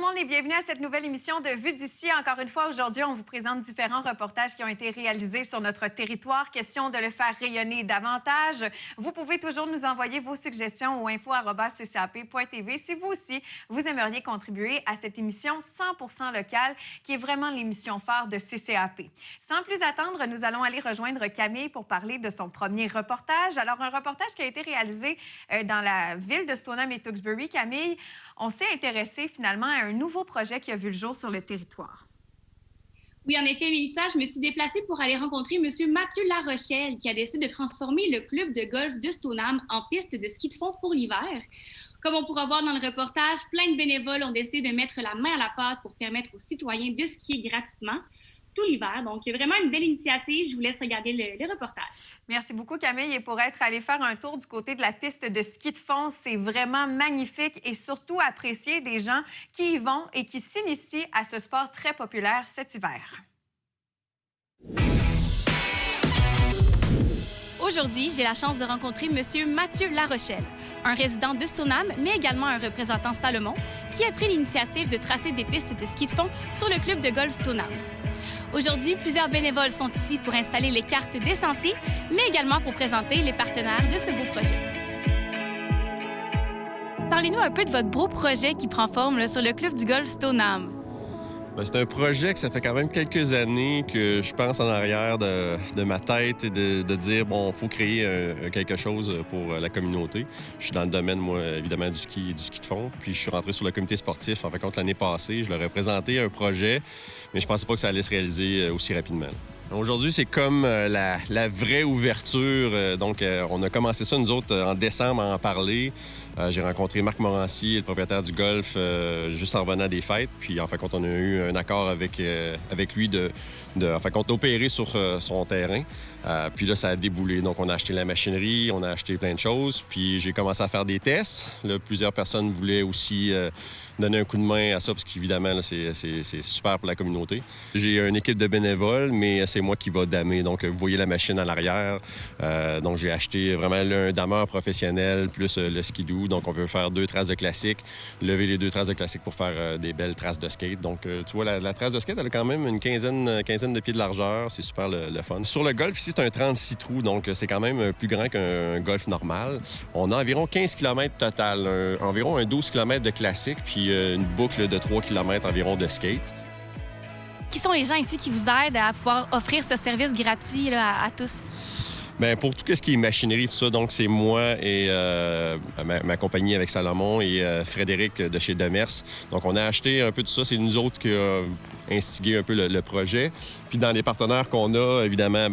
le monde et bienvenue à cette nouvelle émission de Vue d'ici. Encore une fois, aujourd'hui, on vous présente différents reportages qui ont été réalisés sur notre territoire. Question de le faire rayonner davantage. Vous pouvez toujours nous envoyer vos suggestions au info@ccap.tv si vous aussi, vous aimeriez contribuer à cette émission 100% locale qui est vraiment l'émission phare de CCAP. Sans plus attendre, nous allons aller rejoindre Camille pour parler de son premier reportage. Alors, un reportage qui a été réalisé dans la ville de Stoneham et Tewksbury. Camille, on s'est intéressé finalement à un nouveau projet qui a vu le jour sur le territoire. Oui, en effet, Mélissa, je me suis déplacée pour aller rencontrer M. Mathieu Larochelle, qui a décidé de transformer le club de golf de Stoneham en piste de ski de fond pour l'hiver. Comme on pourra voir dans le reportage, plein de bénévoles ont décidé de mettre la main à la pâte pour permettre aux citoyens de skier gratuitement tout l'hiver. Donc, vraiment une belle initiative. Je vous laisse regarder le reportage. Merci beaucoup, Camille. Et pour être allé faire un tour du côté de la piste de ski de fond, c'est vraiment magnifique et surtout apprécié des gens qui y vont et qui s'initient à ce sport très populaire cet hiver. Aujourd'hui, j'ai la chance de rencontrer M. Mathieu Larochelle, un résident de Stoneham, mais également un représentant Salomon, qui a pris l'initiative de tracer des pistes de ski de fond sur le club de golf Stoneham. Aujourd'hui, plusieurs bénévoles sont ici pour installer les cartes des sentiers, mais également pour présenter les partenaires de ce beau projet. Parlez-nous un peu de votre beau projet qui prend forme là, sur le club du golf Stoneham. C'est un projet que ça fait quand même quelques années que je pense en arrière de ma tête et de dire, bon, il faut créer quelque chose pour la communauté. Je suis dans le domaine, moi, évidemment, du ski de fond. Puis je suis rentré sur le comité sportif. En fait, contre l'année passée, je leur ai présenté un projet, mais je pensais pas que ça allait se réaliser aussi rapidement. Aujourd'hui, c'est comme la vraie ouverture. Donc, on a commencé ça, nous autres, en décembre, à en parler. J'ai rencontré Marc Morancy, le propriétaire du golf, juste en revenant des fêtes. Puis, en fin de compte, on a eu un accord avec lui d'opérer sur son terrain. Puis là, ça a déboulé. Donc, on a acheté la machinerie, on a acheté plein de choses. Puis, j'ai commencé à faire des tests. Là, plusieurs personnes voulaient aussi donner un coup de main à ça, parce qu'évidemment, là, c'est super pour la communauté. J'ai une équipe de bénévoles, mais c'est moi qui va damer. Donc, vous voyez la machine à l'arrière. Donc, j'ai acheté vraiment un dameur professionnel, plus le skidoo. Donc, on peut faire 2 traces de classique, lever les 2 traces de classique pour faire des belles traces de skate. Donc, tu vois, la trace de skate, elle a quand même une quinzaine de pieds de largeur. C'est super le fun. Sur le golf, ici, c'est un 36 trous, donc c'est quand même plus grand qu'un golf normal. On a environ 15 km total, environ un 12 km de classique, puis une boucle de 3 km environ de skate. Qui sont les gens ici qui vous aident à pouvoir offrir ce service gratuit là, à tous? Bien, pour tout ce qui est machinerie, tout ça, donc c'est moi et ma compagnie avec Salomon et Frédéric de chez Demers. Donc, on a acheté un peu de ça. C'est nous autres qui avons instigé un peu le projet. Puis dans les partenaires qu'on a, évidemment,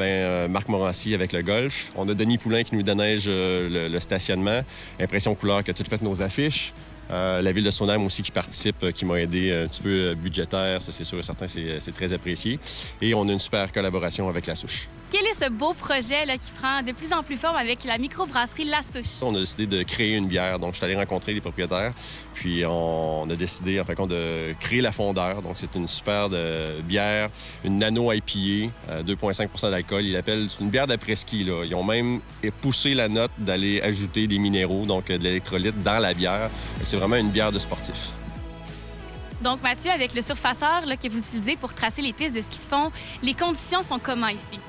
Marc Morancy avec le golf. On a Denis Poulain qui nous déneige le stationnement. Impression Couleur qui a tout fait nos affiches. La ville de Stoneham aussi qui participe, qui m'a aidé un petit peu budgétaire, ça c'est sûr et certain, c'est très apprécié. Et on a une super collaboration avec La Souche. Quel est ce beau projet là, qui prend de plus en plus forme avec la microbrasserie La Souche? On a décidé de créer une bière, donc je suis allé rencontrer les propriétaires, puis on a décidé en fin de compte de créer la fondeur. Donc c'est une super bière, une nano IPA, 2,5 d'alcool. C'est une bière d'après-ski, là. Ils ont même poussé la note d'aller ajouter des minéraux, donc de l'électrolyte dans la bière. C'est vraiment une bière de sportif. Donc, Mathieu, avec le surfaceur là, que vous utilisez pour tracer les pistes de ski de fond, les conditions sont comment ici?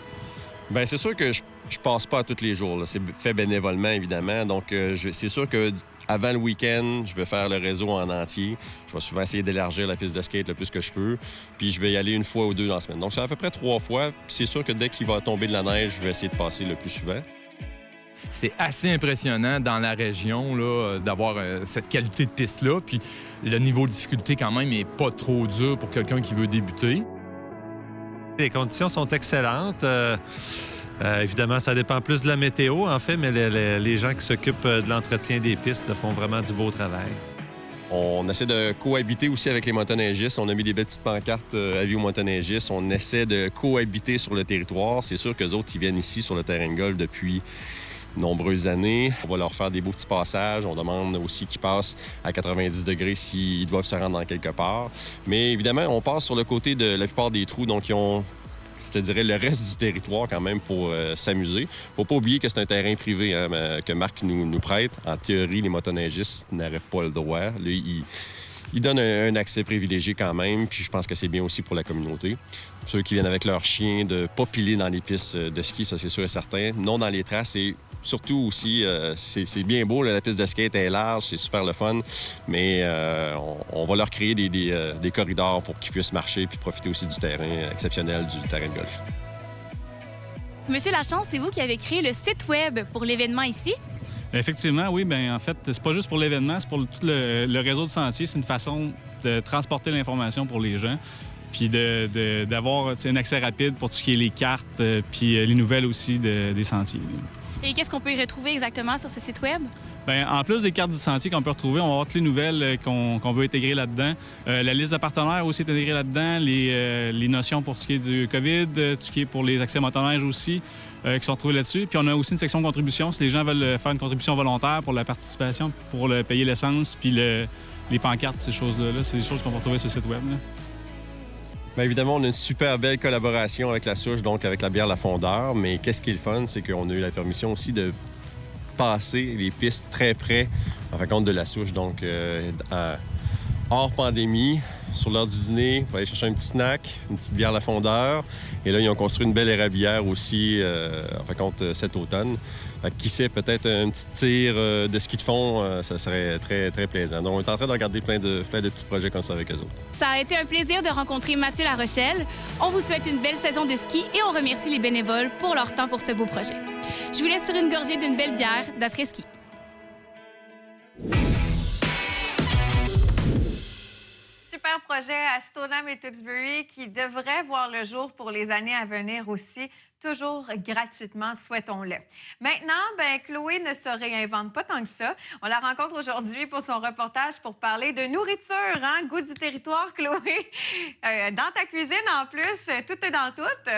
Bien, c'est sûr que je passe pas tous les jours, là. C'est fait bénévolement, évidemment. Donc, c'est sûr que avant le week-end, je vais faire le réseau en entier. Je vais souvent essayer d'élargir la piste de skate le plus que je peux. Puis, je vais y aller 1 fois ou 2 dans la semaine. Donc, c'est à peu près 3 fois. Puis, c'est sûr que dès qu'il va tomber de la neige, je vais essayer de passer le plus souvent. C'est assez impressionnant dans la région là, d'avoir cette qualité de piste-là. Puis le niveau de difficulté, quand même, n'est pas trop dur pour quelqu'un qui veut débuter. Les conditions sont excellentes. Évidemment, ça dépend plus de la météo, en fait, mais les gens qui s'occupent de l'entretien des pistes font vraiment du beau travail. On essaie de cohabiter aussi avec les motoneigistes. On a mis des belles petites pancartes avis aux motoneigistes. On essaie de cohabiter sur le territoire. C'est sûr qu'eux autres, ils viennent ici sur le terrain de golf depuis nombreuses années. On va leur faire des beaux petits passages. On demande aussi qu'ils passent à 90 degrés s'ils doivent se rendre dans quelque part. Mais évidemment, on passe sur le côté de la plupart des trous. Donc, ils ont, je te dirais, le reste du territoire quand même pour s'amuser. Faut pas oublier que c'est un terrain privé que Marc nous prête. En théorie, les motoneigistes n'auraient pas le droit. Là, il donne un accès privilégié quand même, puis je pense que c'est bien aussi pour la communauté. Ceux qui viennent avec leurs chiens, de ne pas piler dans les pistes de ski, ça c'est sûr et certain. Non dans les traces et surtout aussi, c'est bien beau, là, la piste de skate est large, c'est super le fun, mais on va leur créer des corridors pour qu'ils puissent marcher puis profiter aussi du terrain exceptionnel du terrain de golf. Monsieur Lachance, c'est vous qui avez créé le site web pour l'événement ici? Effectivement, oui. Bien, en fait, c'est pas juste pour l'événement, c'est pour tout le réseau de sentiers. C'est une façon de transporter l'information pour les gens, puis d'avoir un accès rapide pour tout ce qui est les cartes, puis les nouvelles aussi des sentiers. Et qu'est-ce qu'on peut y retrouver exactement sur ce site web? Bien, en plus des cartes du sentier qu'on peut retrouver, on va avoir toutes les nouvelles qu'on veut intégrer là-dedans. La liste de partenaires aussi est intégrée là-dedans, les notions pour ce qui est du COVID, tout ce qui est pour les accès motoneige aussi, qui sont retrouvés là-dessus. Puis on a aussi une section contribution, si les gens veulent faire une contribution volontaire pour la participation, pour payer l'essence, puis les pancartes, ces choses-là, c'est des choses qu'on va retrouver sur le site web. Là. Bien évidemment, on a une super belle collaboration avec la souche, donc avec la bière La Fondeur, mais qu'est-ce qui est le fun, c'est qu'on a eu la permission aussi de passer les pistes très près, en fin de compte, de la souche. Donc, hors pandémie, sur l'heure du dîner, on va aller chercher un petit snack, une petite bière La Fondeur. Et là, ils ont construit une belle érablière aussi, en fin de compte, cet automne. Fait que, qui sait, peut-être un petit tir de ski de fond, ça serait très, très plaisant. Donc, on est en train de regarder plein de petits projets comme ça avec eux autres. Ça a été un plaisir de rencontrer Mathieu Larochelle. On vous souhaite une belle saison de ski et on remercie les bénévoles pour leur temps pour ce beau projet. Je vous laisse sur une gorgée d'une belle bière d'après-ski. Super projet à Stoneham et Tewksbury qui devrait voir le jour pour les années à venir aussi, toujours gratuitement, souhaitons-le. Maintenant, Chloé ne se réinvente pas tant que ça. On la rencontre aujourd'hui pour son reportage pour parler de nourriture, hein? Goût du territoire, Chloé. Dans ta cuisine, en plus, tout est dans tout.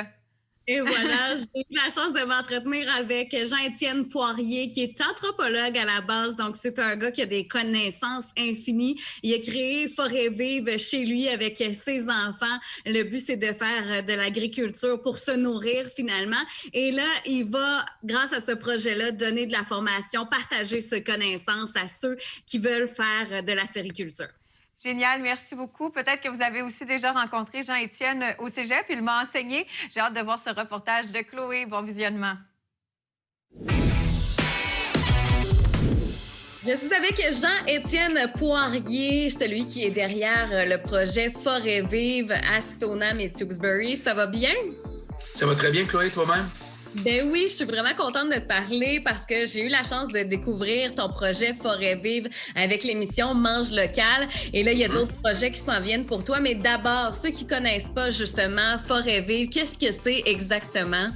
Et voilà, j'ai eu la chance de m'entretenir avec Jean-Étienne Poirier, qui est anthropologue à la base. Donc, c'est un gars qui a des connaissances infinies. Il a créé Forêt Vive chez lui avec ses enfants. Le but, c'est de faire de l'agriculture pour se nourrir, finalement. Et là, il va, grâce à ce projet-là, donner de la formation, partager ses connaissances à ceux qui veulent faire de la sériculture. Génial, merci beaucoup. Peut-être que vous avez aussi déjà rencontré Jean-Étienne au cégep. Il m'a enseigné. J'ai hâte de voir ce reportage de Chloé. Bon visionnement. Je suis avec Jean-Étienne Poirier, celui qui est derrière le projet Forêt Vive à Stoneham et Tewksbury. Ça va bien? Ça va très bien, Chloé, toi-même? Ben oui, je suis vraiment contente de te parler parce que j'ai eu la chance de découvrir ton projet Forêt Vive avec l'émission Mange local. Et là, il y a d'autres projets qui s'en viennent pour toi. Mais d'abord, ceux qui connaissent pas justement Forêt Vive, qu'est-ce que c'est exactement?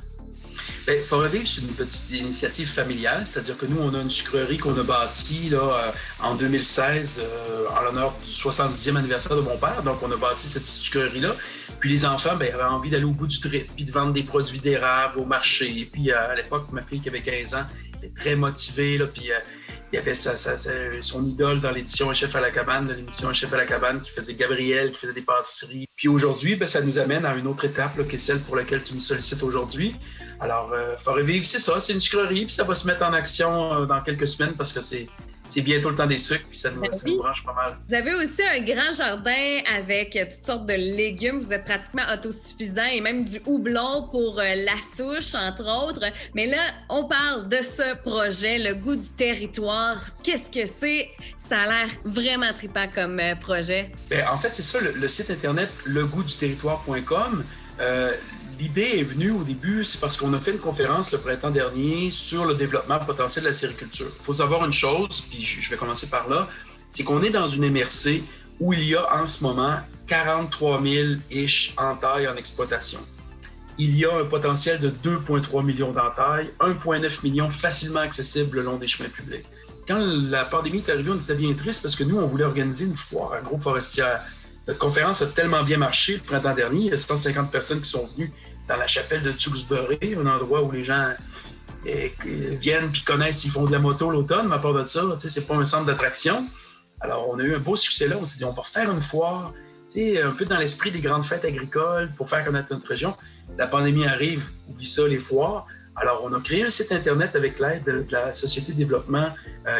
Bien, Forêt Vive, c'est une petite initiative familiale, c'est-à-dire que nous, on a une sucrerie qu'on a bâtie là, en 2016 en l'honneur du 70e anniversaire de mon père. Donc, on a bâti cette petite sucrerie-là. Puis les enfants avaient envie d'aller au bout du trip, puis de vendre des produits d'érable au marché. Puis à l'époque, ma fille qui avait 15 ans était très motivée, là, puis il y avait son idole dans l'édition Un chef à la cabane, l'émission Un chef à la cabane, qui faisait Gabriel, qui faisait des pâtisseries. Puis aujourd'hui, ça nous amène à une autre étape, là, qui est celle pour laquelle tu me sollicites aujourd'hui. Alors, Forêt Vive, c'est ça, c'est une sucrerie, puis ça va se mettre en action dans quelques semaines parce que c'est bientôt le temps des sucres, puis ça nous branche pas mal. Vous avez aussi un grand jardin avec toutes sortes de légumes. Vous êtes pratiquement autosuffisant et même du houblon pour la souche, entre autres. Mais là, on parle de ce projet, le goût du territoire. Qu'est-ce que c'est? Ça a l'air vraiment trippant comme projet. Bien, en fait, c'est ça, le site internet legoûtduterritoire.com. L'idée est venue au début, c'est parce qu'on a fait une conférence le printemps dernier sur le développement potentiel de la sériculture. Il faut savoir une chose, puis je vais commencer par là, c'est qu'on est dans une MRC où il y a en ce moment 43 000-ish entailles en exploitation. Il y a un potentiel de 2,3 millions d'entailles, 1,9 million facilement accessibles le long des chemins publics. Quand la pandémie est arrivée, on était bien triste parce que nous, on voulait organiser une foire agroforestière. Notre conférence a tellement bien marché le printemps dernier. Il y a 150 personnes qui sont venues dans la chapelle de Tewksbury, un endroit où les gens viennent et connaissent s'ils font de la moto l'automne. Mais à part de ça, c'est pas un centre d'attraction. Alors, on a eu un beau succès là. On s'est dit, on va refaire une foire, un peu dans l'esprit des grandes fêtes agricoles pour faire connaître notre région. La pandémie arrive, oublie ça, les foires. Alors, on a créé un site Internet avec l'aide de la Société de développement,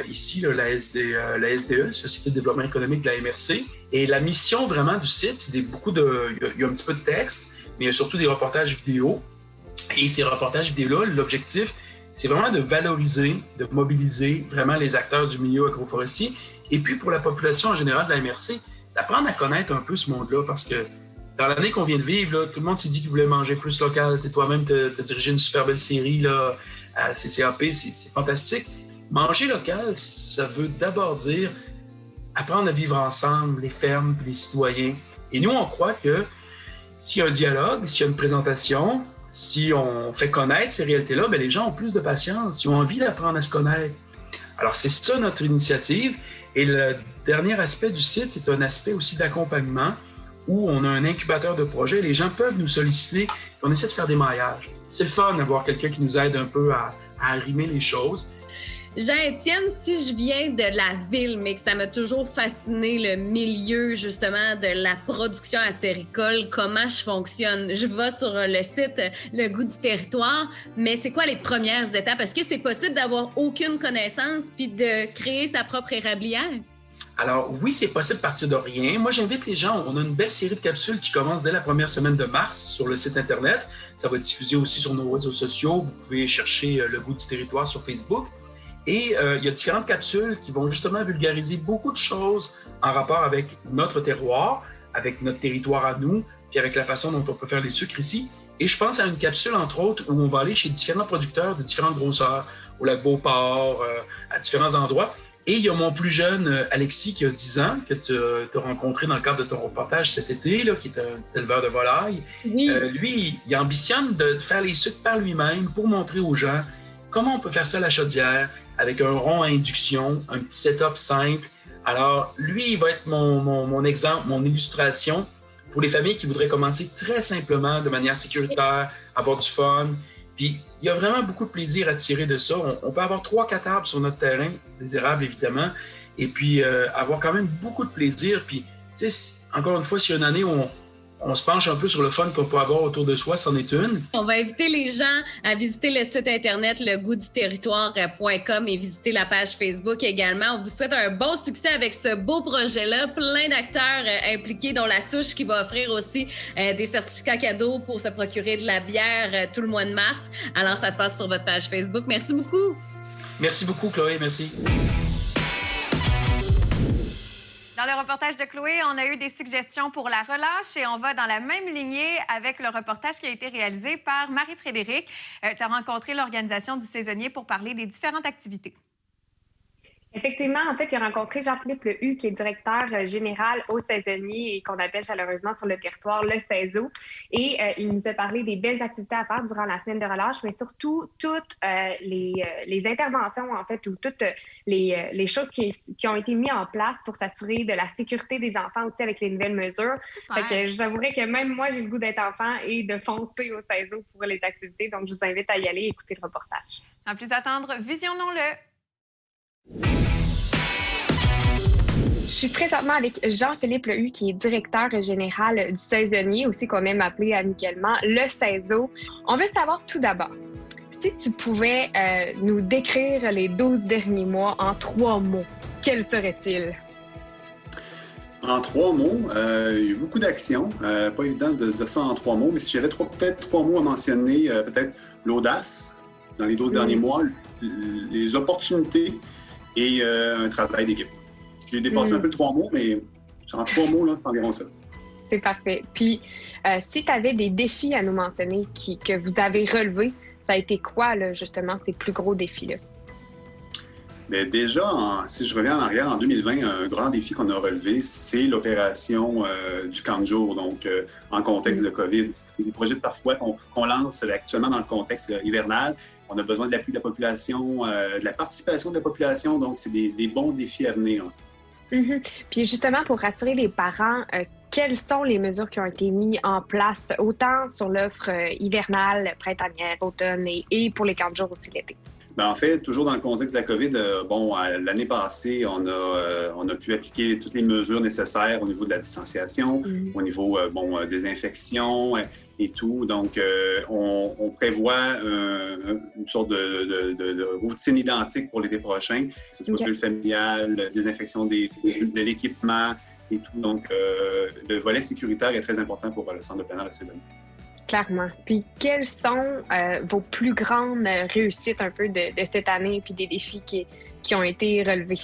ici, là, la SDE, Société de développement économique de la MRC. Et la mission vraiment du site, c'est il y a un petit peu de texte, mais il y a surtout des reportages vidéo. Et ces reportages vidéo-là, l'objectif, c'est vraiment de valoriser, de mobiliser vraiment les acteurs du milieu agroforestier. Et puis, pour la population en général de la MRC, d'apprendre à connaître un peu ce monde-là, parce que dans l'année qu'on vient de vivre, là, tout le monde s'est dit qu'il voulait manger plus local. Toi-même, tu as dirigé une super belle série là, à CCAP, c'est fantastique. Manger local, ça veut d'abord dire apprendre à vivre ensemble, les fermes, les citoyens. Et nous, on croit que s'il y a un dialogue, s'il y a une présentation, si on fait connaître ces réalités-là, bien, les gens ont plus de patience, ils ont envie d'apprendre à se connaître. Alors, c'est ça notre initiative. Et le dernier aspect du site, c'est un aspect aussi d'accompagnement où on a un incubateur de projets. Les gens peuvent nous solliciter et on essaie de faire des maillages. C'est le fun d'avoir quelqu'un qui nous aide un peu à arrimer les choses. Jean-Étienne, si je viens de la ville, mais que ça m'a toujours fasciné le milieu, justement, de la production acéricole, comment je fonctionne? Je vais sur le site Le Goût du territoire, mais c'est quoi les premières étapes? Est-ce que c'est possible d'avoir aucune connaissance puis de créer sa propre érablière? Alors oui, c'est possible de partir de rien. Moi, j'invite les gens, on a une belle série de capsules qui commence dès la première semaine de mars sur le site Internet. Ça va être diffusé aussi sur nos réseaux sociaux. Vous pouvez chercher Le Goût du territoire sur Facebook. Et il y a différentes capsules qui vont justement vulgariser beaucoup de choses en rapport avec notre terroir, avec notre territoire à nous, puis avec la façon dont on peut faire les sucres ici. Et je pense à une capsule, entre autres, où on va aller chez différents producteurs de différentes grosseurs, au lac Beauport, à différents endroits. Et il y a mon plus jeune, Alexis, qui a 10 ans, que tu as rencontré dans le cadre de ton reportage cet été, là, qui est un éleveur de volailles. Oui. Lui, il ambitionne de faire les sucres par lui-même pour montrer aux gens comment on peut faire ça à la chaudière, avec un rond à induction, un petit setup simple. Alors, lui, il va être mon exemple, mon illustration pour les familles qui voudraient commencer très simplement, de manière sécuritaire, avoir du fun. Puis, il y a vraiment beaucoup de plaisir à tirer de ça. On peut avoir 3-4 arbres sur notre terrain, des érables évidemment, et puis avoir quand même beaucoup de plaisir. Puis, tu sais, encore une fois, s'il y a une année où on se penche un peu sur le fun qu'on peut avoir autour de soi, c'en est une. On va inviter les gens à visiter le site Internet legoûtduterritoire.com et visiter la page Facebook également. On vous souhaite un bon succès avec ce beau projet-là. Plein d'acteurs impliqués, dont la Souche qui va offrir aussi des certificats cadeaux pour se procurer de la bière tout le mois de mars. Alors, ça se passe sur votre page Facebook. Merci beaucoup. Merci beaucoup, Chloé. Merci. Dans le reportage de Chloé, on a eu des suggestions pour la relâche et on va dans la même lignée avec le reportage qui a été réalisé par Marie-Frédérique. Tu as rencontré l'organisation du saisonnier pour parler des différentes activités. Effectivement, en fait, j'ai rencontré Jean-Philippe Lehu, qui est directeur général au saisonnier et qu'on appelle chaleureusement sur le territoire le CESO. Et il nous a parlé des belles activités à faire durant la semaine de relâche, mais surtout toutes les interventions, en fait, ou toutes les choses qui ont été mises en place pour s'assurer de la sécurité des enfants aussi avec les nouvelles mesures. Fait que j'avouerais que même moi, j'ai le goût d'être enfant et de foncer au CESO pour les activités. Donc, je vous invite à y aller et écouter le reportage. Sans plus attendre, visionnons-le. Je suis présentement avec Jean-Philippe Lehu, qui est directeur général du saisonnier, aussi qu'on aime appeler amicalement le CESO. On veut savoir tout d'abord, si tu pouvais nous décrire les 12 derniers mois en 3 mots, quels seraient-ils? En 3 mots, il y a eu beaucoup d'actions. Pas évident de dire ça en 3 mots, mais si j'avais peut-être 3 mots à mentionner, peut-être l'audace dans les 12 derniers mois, les opportunités et un travail d'équipe. J'ai dépassé un peu le 3 mots, mais en 3 mots, là, c'est environ ça. C'est parfait. Puis, si tu avais des défis à nous mentionner que vous avez relevés, ça a été quoi, là, justement, ces plus gros défis-là? Bien, déjà, si je reviens en arrière, en 2020, un grand défi qu'on a relevé, c'est l'opération du camp de jour, donc en contexte de COVID. Des projets parfois qu'on lance actuellement dans le contexte hivernal. On a besoin de l'appui de la population, de la participation de la population, donc c'est des bons défis à venir. Puis justement, pour rassurer les parents, quelles sont les mesures qui ont été mises en place, autant sur l'offre hivernale, printanière, automne et pour les camps de jour aussi l'été? En fait, toujours dans le contexte de la COVID, l'année passée, on a pu appliquer toutes les mesures nécessaires au niveau de la distanciation, au niveau des infections et tout. Donc, on prévoit une sorte de routine identique pour l'été prochain, que ce soit bulle familiale, désinfection de l'équipement et tout. Donc, le volet sécuritaire est très important pour le centre de plein air de saisonnier. Clairement. Puis, quelles sont vos plus grandes réussites un peu de cette année, puis des défis qui ont été relevés?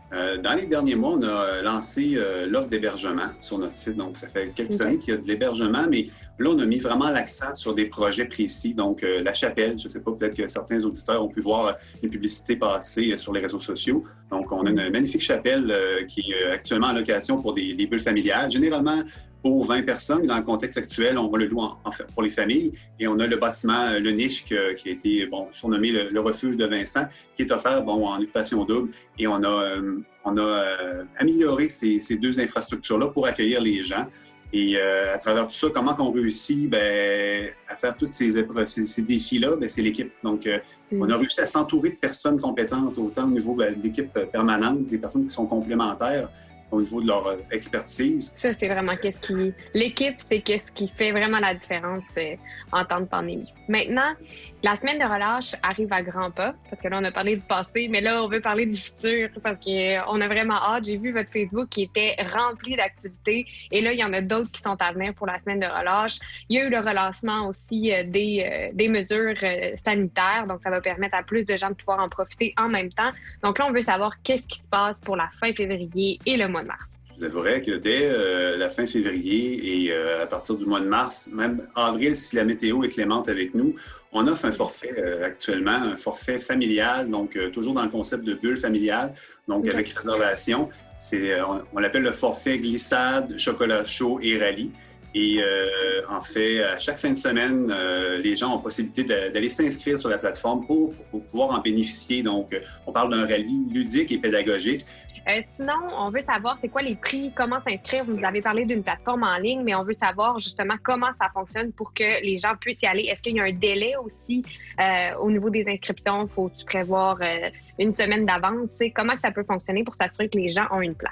Dans les derniers mois, on a lancé l'offre d'hébergement sur notre site. Donc, ça fait quelques années qu'il y a de l'hébergement, mais là, on a mis vraiment l'accent sur des projets précis. Donc, La Chapelle, je ne sais pas, peut-être que certains auditeurs ont pu voir une publicité passer sur les réseaux sociaux. Donc, on a une magnifique chapelle qui est actuellement en location pour des bulles familiales. Généralement, pour 20 personnes. Dans le contexte actuel, on le loue en fait pour les familles. Et on a le bâtiment, le Niche, qui a été surnommé le refuge de Vincent, qui est offert en occupation double. Et on a amélioré ces deux infrastructures-là pour accueillir les gens. Et à travers tout ça, comment on réussit à faire tous ces défis-là? C'est l'équipe. Donc, on a réussi à s'entourer de personnes compétentes, autant au niveau de l'équipe permanente, des personnes qui sont complémentaires, au niveau de leur expertise. Ça, c'est vraiment l'équipe, c'est qu'est-ce qui fait vraiment la différence en temps de pandémie. Maintenant, la semaine de relâche arrive à grands pas, parce que là, on a parlé du passé, mais là, on veut parler du futur, parce qu'on a vraiment hâte. J'ai vu votre Facebook qui était rempli d'activités, et là, il y en a d'autres qui sont à venir pour la semaine de relâche. Il y a eu le relancement aussi des mesures sanitaires, donc ça va permettre à plus de gens de pouvoir en profiter en même temps. Donc là, on veut savoir qu'est-ce qui se passe pour la fin février et le mois de mars. Je vous avouerais que dès la fin février et à partir du mois de mars, même avril, si la météo est clémente avec nous, on offre un forfait actuellement, un forfait familial, donc toujours dans le concept de bulle familiale, donc avec réservation. On l'appelle le forfait glissade, chocolat chaud et rallye. Et en fait, à chaque fin de semaine, les gens ont possibilité d'aller s'inscrire sur la plateforme pour pouvoir en bénéficier. Donc, on parle d'un rallye ludique et pédagogique. Sinon, on veut savoir c'est quoi les prix, comment s'inscrire. Vous nous avez parlé d'une plateforme en ligne, mais on veut savoir justement comment ça fonctionne pour que les gens puissent y aller. Est-ce qu'il y a un délai aussi au niveau des inscriptions? Faut-tu prévoir une semaine d'avance? Comment ça peut fonctionner pour s'assurer que les gens ont une place?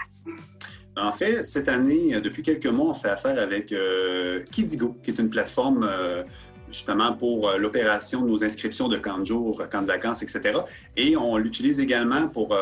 En fait, cette année, depuis quelques mois, on fait affaire avec Kidigo, qui est une plateforme justement pour l'opération de nos inscriptions de camps de jour, camps de vacances, etc. Et on l'utilise également pour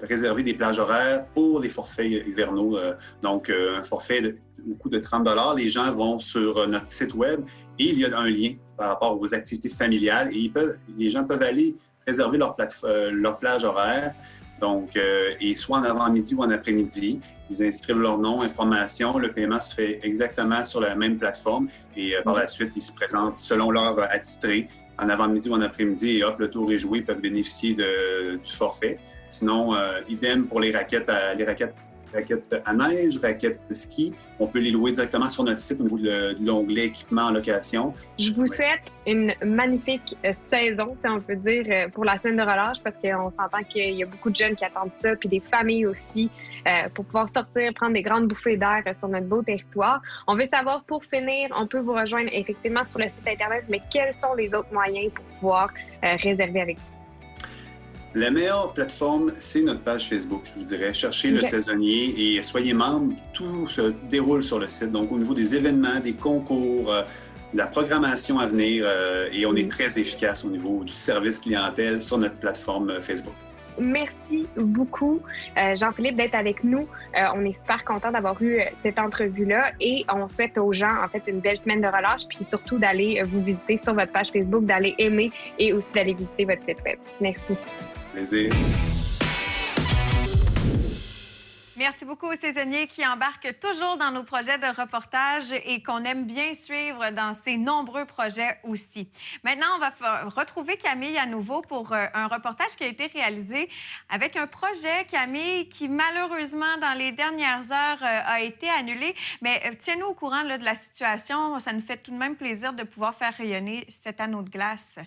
réserver des plages horaires pour les forfaits hivernaux. Donc, un forfait au coût de 30 $. Les gens vont sur notre site web et il y a un lien par rapport aux activités familiales et les gens peuvent aller réserver leur plage horaire. Donc, et soit en avant-midi ou en après-midi, ils inscrivent leur nom, information, le paiement se fait exactement sur la même plateforme et par la suite, ils se présentent selon l'heure attitrée, en avant-midi ou en après-midi, et hop, le tour est joué, ils peuvent bénéficier du forfait. Sinon, idem pour les raquettes à neige, raquettes de ski. On peut les louer directement sur notre site au niveau de l'onglet équipement en location. Je vous souhaite une magnifique saison, si on peut dire, pour la semaine de relâche, parce qu'on s'entend qu'il y a beaucoup de jeunes qui attendent ça, puis des familles aussi, pour pouvoir sortir, prendre des grandes bouffées d'air sur notre beau territoire. On veut savoir, pour finir, on peut vous rejoindre effectivement sur le site Internet, mais quels sont les autres moyens pour pouvoir réserver avec vous? La meilleure plateforme, c'est notre page Facebook, je vous dirais. Cherchez le saisonnier et soyez membre. Tout se déroule sur le site. Donc, au niveau des événements, des concours, de la programmation à venir, et on est très efficace au niveau du service clientèle sur notre plateforme Facebook. Merci beaucoup, Jean-Philippe, d'être avec nous. On est super content d'avoir eu cette entrevue-là et on souhaite aux gens, en fait, une belle semaine de relâche, puis surtout d'aller vous visiter sur votre page Facebook, d'aller aimer et aussi d'aller visiter votre site web. Merci. Plaisir. Merci beaucoup aux saisonniers qui embarquent toujours dans nos projets de reportage et qu'on aime bien suivre dans ces nombreux projets aussi. Maintenant, on va retrouver Camille à nouveau pour un reportage qui a été réalisé avec un projet, Camille, qui malheureusement, dans les dernières heures, a été annulé. Mais tiens-nous au courant là, de la situation. Ça nous fait tout de même plaisir de pouvoir faire rayonner cet anneau de glace.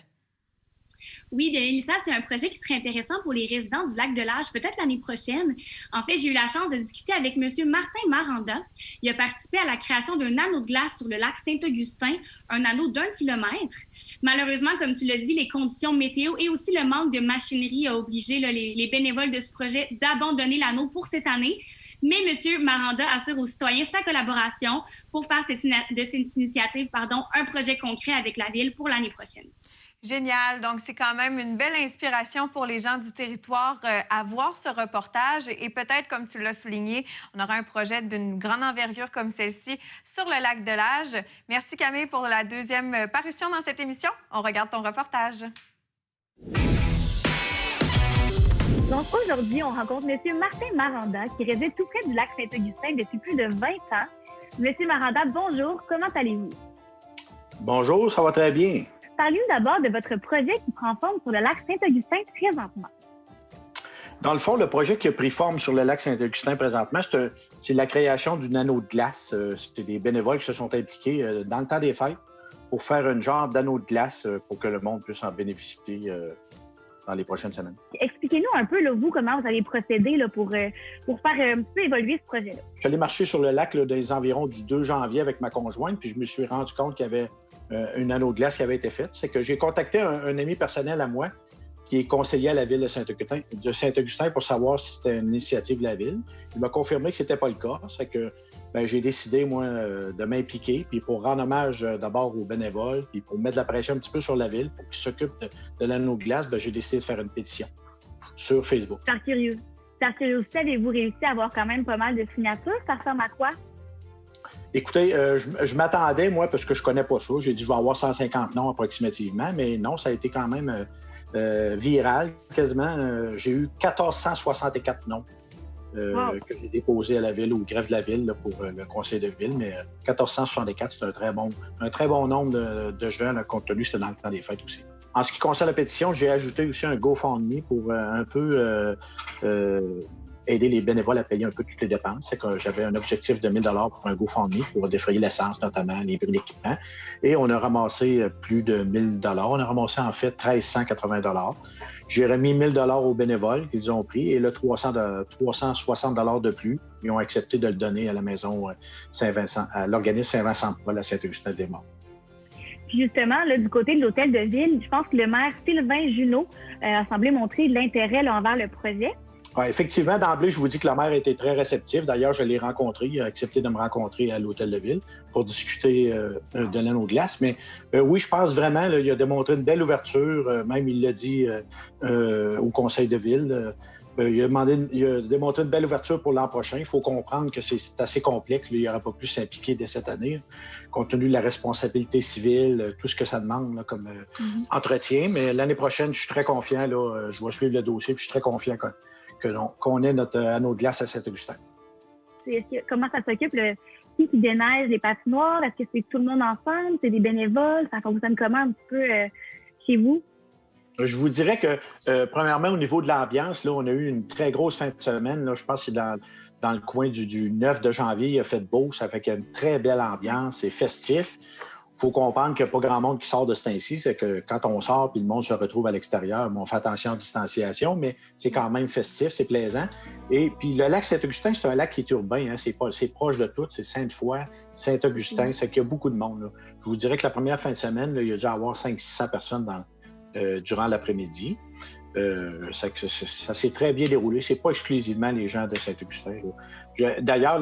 Oui, bien, Mélissa, c'est un projet qui serait intéressant pour les résidents du lac de l'Âge, peut-être l'année prochaine. En fait, j'ai eu la chance de discuter avec M. Martin Maranda. Il a participé à la création d'un anneau de glace sur le lac Saint-Augustin, un anneau d'1 kilomètre. Malheureusement, comme tu l'as dit, les conditions météo et aussi le manque de machinerie a obligé les bénévoles de ce projet d'abandonner l'anneau pour cette année. Mais M. Maranda assure aux citoyens sa collaboration pour faire de cette initiative un projet concret avec la Ville pour l'année prochaine. Génial. Donc, c'est quand même une belle inspiration pour les gens du territoire à voir ce reportage. Et peut-être, comme tu l'as souligné, on aura un projet d'une grande envergure comme celle-ci sur le lac de l'Âge. Merci, Camille, pour la deuxième parution dans cette émission. On regarde ton reportage. Donc, aujourd'hui, on rencontre M. Martin Maranda, qui réside tout près du lac Saint-Augustin depuis plus de 20 ans. M. Maranda, bonjour. Comment allez-vous? Bonjour, ça va très bien. Parlez-nous d'abord de votre projet qui prend forme sur le lac Saint-Augustin présentement. Dans le fond, le projet qui a pris forme sur le lac Saint-Augustin présentement, c'est la création d'une anneau de glace. C'est des bénévoles qui se sont impliqués dans le temps des fêtes pour faire un genre d'anneau de glace pour que le monde puisse en bénéficier dans les prochaines semaines. Expliquez-nous un peu, là, vous, comment vous allez procéder là, pour faire un petit peu évoluer ce projet-là. Je suis allé marcher sur le lac là, dans les environs du 2 janvier avec ma conjointe, puis je me suis rendu compte qu'il y avait une anneau de glace qui avait été faite. C'est que j'ai contacté un ami personnel à moi qui est conseiller à la Ville de Saint-Augustin pour savoir si c'était une initiative de la Ville. Il m'a confirmé que c'était pas le cas. C'est que j'ai décidé, moi, de m'impliquer, puis pour rendre hommage d'abord aux bénévoles, puis pour mettre de la pression un petit peu sur la Ville pour qu'ils s'occupent de l'anneau de glace, j'ai décidé de faire une pétition sur Facebook. Par curiosité, avez-vous réussi à avoir quand même pas mal de signatures? Ça ressemble à quoi? Écoutez, je m'attendais, moi, parce que je connais pas ça. J'ai dit, je vais avoir 150 noms approximativement, mais non, ça a été quand même viral, quasiment. J'ai eu 1464 noms que j'ai déposés à la Ville, au greffe de la Ville, là, pour le conseil de Ville, mais 1464, c'est un très bon nombre de gens, là, compte tenu que c'était dans le temps des fêtes aussi. En ce qui concerne la pétition, j'ai ajouté aussi un GoFundMe pour un peu aider les bénévoles à payer un peu toutes les dépenses. C'est que j'avais un objectif de 1 000 $ pour un GoFundMe pour défrayer l'essence, notamment les prix d'équipement. Et on a ramassé plus de 1 000 $. On a ramassé en fait 1 380 $. J'ai remis 1 000 $ aux bénévoles qu'ils ont pris et là, 360 $ de plus. Ils ont accepté de le donner à la maison Saint-Vincent, à l'organisme Saint-Vincent-de-Paul à Saint-Augustin-des-Monts. Puis justement, là, du côté de l'hôtel de ville, je pense que le maire Sylvain Junot a semblé montrer de l'intérêt là, envers le projet. Ouais, effectivement, d'emblée, je vous dis que le maire a été très réceptif. D'ailleurs, je l'ai rencontré. Il a accepté de me rencontrer à l'hôtel de ville pour discuter de l'anneau de glace. Mais oui, je pense vraiment, là, il a démontré une belle ouverture. Même, il l'a dit au conseil de ville. Il a démontré une belle ouverture pour l'an prochain. Il faut comprendre que c'est assez complexe. Là, il n'aurait pas pu s'impliquer dès cette année, compte tenu de la responsabilité civile, tout ce que ça demande là, comme entretien. Mais l'année prochaine, je suis très confiant. Là, je vais suivre le dossier puis je suis très confiant qu'on ait notre anneau de glace à Saint-Augustin. Comment ça s'occupe? Qui déneige les patinoires? Est-ce que c'est tout le monde ensemble? C'est des bénévoles? Ça fonctionne comment un petit peu chez vous? Je vous dirais que, premièrement, au niveau de l'ambiance, là, on a eu une très grosse fin de semaine. Là, je pense que c'est dans le coin du 9 de janvier. Il a fait beau, ça fait qu'il y a une très belle ambiance. C'est festif. Il faut comprendre qu'il n'y a pas grand monde qui sort de ce temps-ci. C'est que quand on sort et le monde se retrouve à l'extérieur, on fait attention à la distanciation, mais c'est quand même festif, c'est plaisant. Et puis le lac Saint-Augustin, c'est un lac qui est urbain. Hein, c'est proche de tout. C'est Sainte-Foy, Saint-Augustin. C'est qu'il y a beaucoup de monde. Là. Je vous dirais que la première fin de semaine, là, il y a dû y avoir 500-600 personnes durant l'après-midi. Ça s'est très bien déroulé. C'est pas exclusivement les gens de Saint-Augustin. D'ailleurs,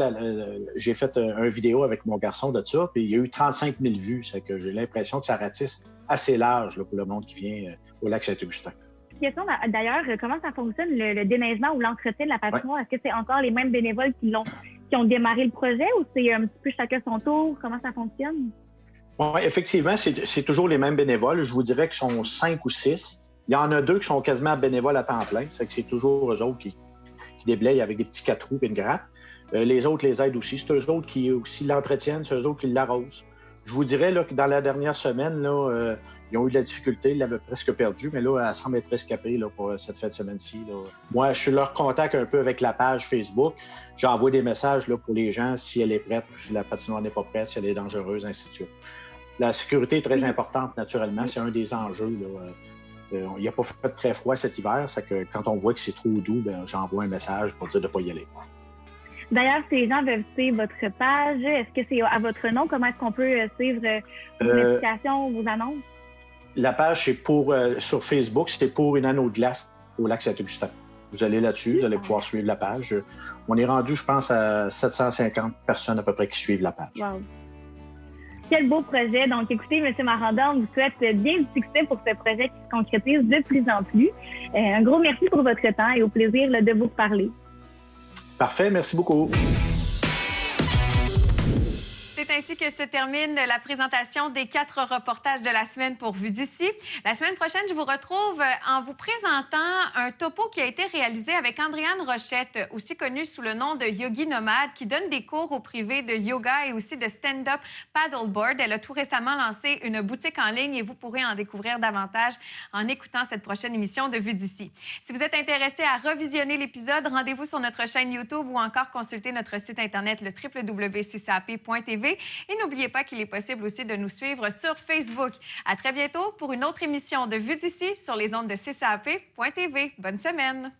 j'ai fait une vidéo avec mon garçon de ça, puis il y a eu 35 000 vues. C'est que j'ai l'impression que ça ratisse assez large là, pour le monde qui vient au lac Saint-Augustin. Question d'ailleurs, comment ça fonctionne le déneigement ou l'entretien de la patinoire? Est-ce que c'est encore les mêmes bénévoles qui ont démarré le projet ou c'est un petit peu chacun son tour? Comment ça fonctionne? Oui, effectivement, c'est toujours les mêmes bénévoles. Je vous dirais qu'ils sont 5 ou 6. Il y en a 2 qui sont quasiment bénévoles à temps plein. C'est toujours eux autres qui déblayent avec des petits 4 roues et une gratte. Les autres les aident aussi. C'est eux autres qui aussi l'entretiennent, c'est eux autres qui l'arrosent. Je vous dirais là, que dans la dernière semaine, là, ils ont eu de la difficulté, ils l'avaient presque perdu, mais là, elle semble être rescapée là, pour cette fin de semaine-ci. Là. Moi, je suis leur contact un peu avec la page Facebook. J'envoie des messages là, pour les gens si elle est prête, si la patinoire n'est pas prête, si elle est dangereuse, ainsi de suite. La sécurité est très importante, naturellement. C'est un des enjeux là, Il n'y a pas fait très froid cet hiver, c'est que quand on voit que c'est trop doux, ben, j'envoie un message pour dire de ne pas y aller. D'ailleurs, si les gens veulent suivre votre page, est-ce que c'est à votre nom? Comment est-ce qu'on peut suivre vos notifications, vos annonces? La page, c'est sur Facebook, c'est pour une anneau de glace au lac Saint-Augustin. Vous allez là-dessus, vous allez pouvoir suivre la page. On est rendu, je pense, à 750 personnes à peu près qui suivent la page. Wow. Quel beau projet. Donc, écoutez, M. Maranda, on vous souhaite bien du succès pour ce projet qui se concrétise de plus en plus. Un gros merci pour votre temps et au plaisir de vous parler. Parfait, merci beaucoup. C'est ainsi que se termine la présentation des 4 reportages de la semaine pour Vue d'ici. La semaine prochaine, je vous retrouve en vous présentant un topo qui a été réalisé avec Andréane Rochette, aussi connue sous le nom de Yogi Nomade, qui donne des cours au privé de yoga et aussi de stand-up paddleboard. Elle a tout récemment lancé une boutique en ligne et vous pourrez en découvrir davantage en écoutant cette prochaine émission de Vue d'ici. Si vous êtes intéressé à revisionner l'épisode, rendez-vous sur notre chaîne YouTube ou encore consultez notre site Internet, le www.ccap.tv. Et n'oubliez pas qu'il est possible aussi de nous suivre sur Facebook. À très bientôt pour une autre émission de Vue d'ici sur les ondes de CCAP.tv. Bonne semaine!